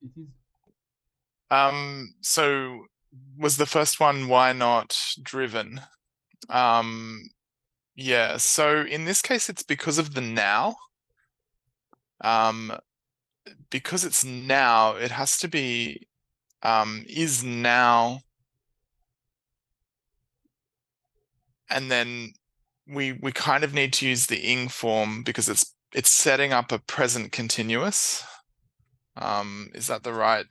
it is. So was the first one why not driven? Um, yeah, so in this case it's because of the now. Um, because it's now, it has to be is now, and then we kind of need to use the ing form because it's setting up a present continuous. Is that the right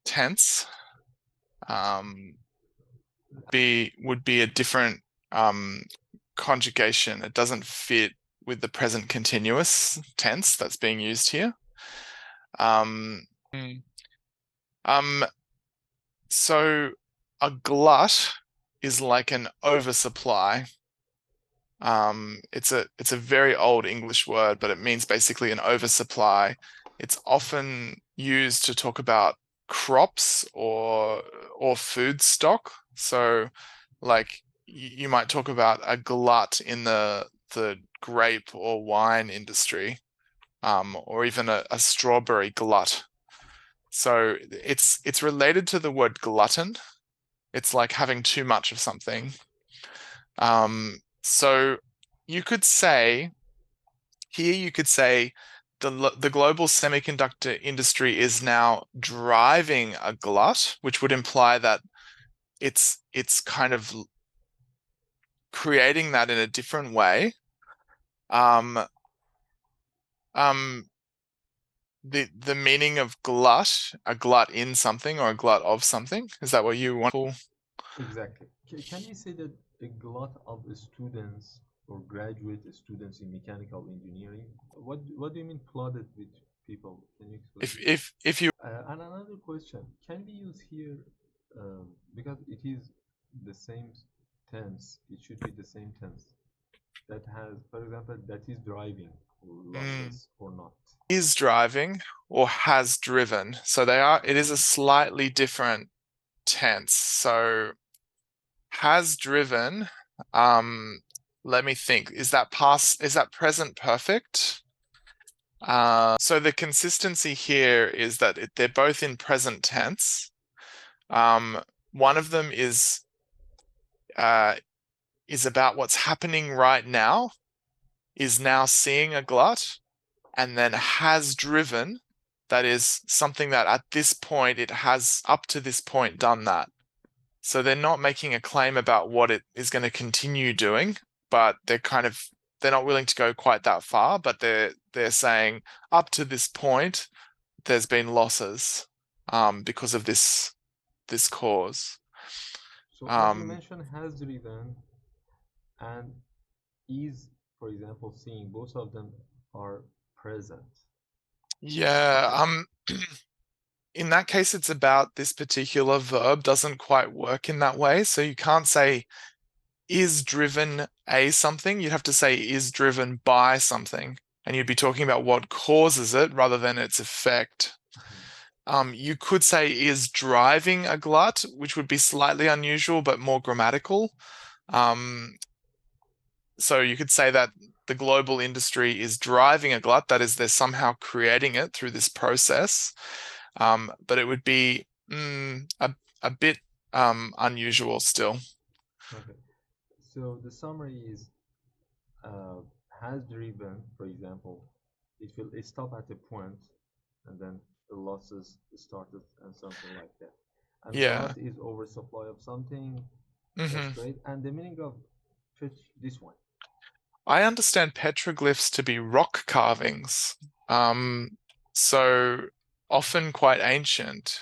tense? Um, would be a different conjugation. It doesn't fit with the present continuous tense that's being used here. Um, mm, um, so a glut is like an oversupply. It's a very old English word, but it means basically an oversupply. It's often used to talk about crops or food stock. So, like you might talk about a glut in the grape or wine industry, or even a strawberry glut. So it's related to the word glutton. It's like having too much of something. So you could say here you could say the global semiconductor industry is now driving a glut, which would imply that it's kind of creating that in a different way. Um, um, the meaning of glut, a glut in something or a glut of something, is that what you want? Exactly. Can we say that a glut of students or graduate students in mechanical engineering? What do you mean flooded with people? Can you explain If it? if you And another question, can we use here, because it is the same tense, it should be the same tense that has, for example, that is driving or mm, losses or not. is driving or has driven, so it is a slightly different tense. So has driven, um, let me think. Is that present perfect? So the consistency here is that they're both in present tense. Um, one of them uh, is about what's happening right now, is now seeing a glut, and then has driven. That is something that at this point, it has up to this point done that. So they're not making a claim about what it is going to continue doing, but they're not willing to go quite that far, but they're saying up to this point there's been losses because of this cause. So as you Um, mentioned, has driven and is, for example, seeing, both of them are present. yeah, in that case, it's about this particular verb doesn't quite work in that way. So you can't say is driven a something. You'd have to say is driven by something. And you'd be talking about what causes it rather than its effect. Mhm. You could say is driving a glut, which would be slightly unusual but more grammatical. Um, so you could say that the global industry is driving a glut, that is, they're somehow creating it through this process. But it would be a bit unusual still. Okay. So the summary is, uh, has driven, for example, it will stop at a point and then the losses started and something like that. And Yeah. glut is oversupply of something. That's hmm great. And the meaning of this one. I understand petroglyphs to be rock carvings, um, so often quite ancient.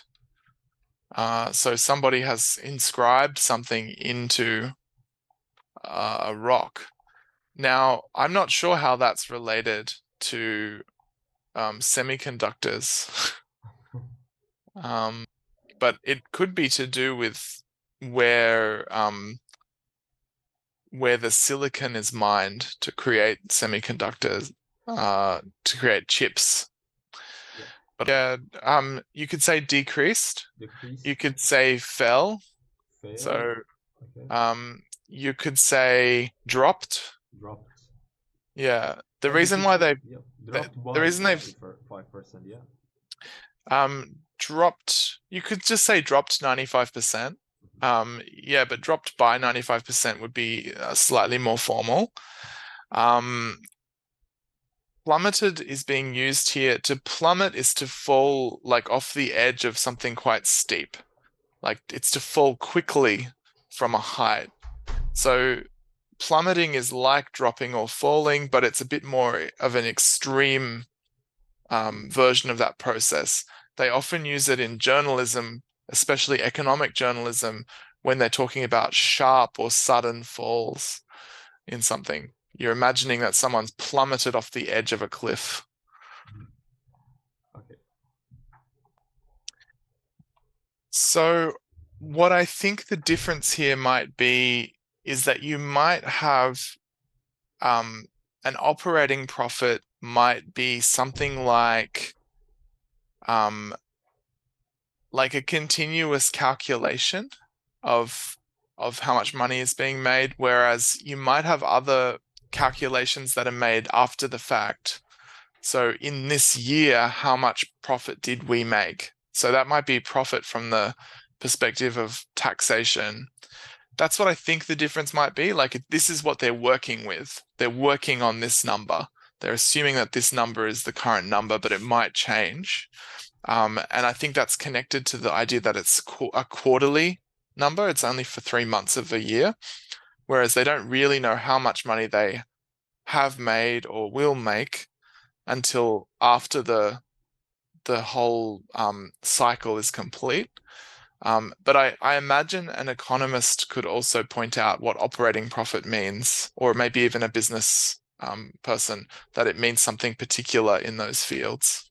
So somebody has inscribed something into a rock. Now, I'm not sure how that's related to semiconductors, but it could be to do with where where the silicon is mined to create semiconductors, to create chips. Yeah. But yeah, you could say decreased. You Decreased, could say fell. fail, So, okay, you could say dropped. dropped. Yeah, Or we could say, yeah, the dropped the by reason they've 5%, yeah. Dropped, you could just say dropped 95%. Yeah, but dropped by 95% would be slightly more formal. Plummeted is being used here. To plummet is to fall like off the edge of something quite steep. Like it's to fall quickly from a height. So plummeting is like dropping or falling, but it's a bit more of an extreme version of that process. They often use it in journalism, especially economic journalism, when they're talking about sharp or sudden falls in something. You're imagining that someone's plummeted off the edge of a cliff. Okay. So, what I think the difference here might be is that you might have an operating profit might be something um, like a continuous calculation of how much money is being made, whereas you might have other calculations that are made after the fact. So in this year, how much profit did we make? So that might be profit from the perspective of taxation. That's what I think the difference might be. Like this is what they're working with. They're working on this number. They're assuming that this number is the current number, but it might change. And I think that's connected to the idea that it's a quarterly number. It's only for 3 months of a year, whereas they don't really know how much money they have made or will make until after the whole cycle is complete. But I imagine an economist could also point out what operating profit means, or maybe even a business person, that it means something particular in those fields.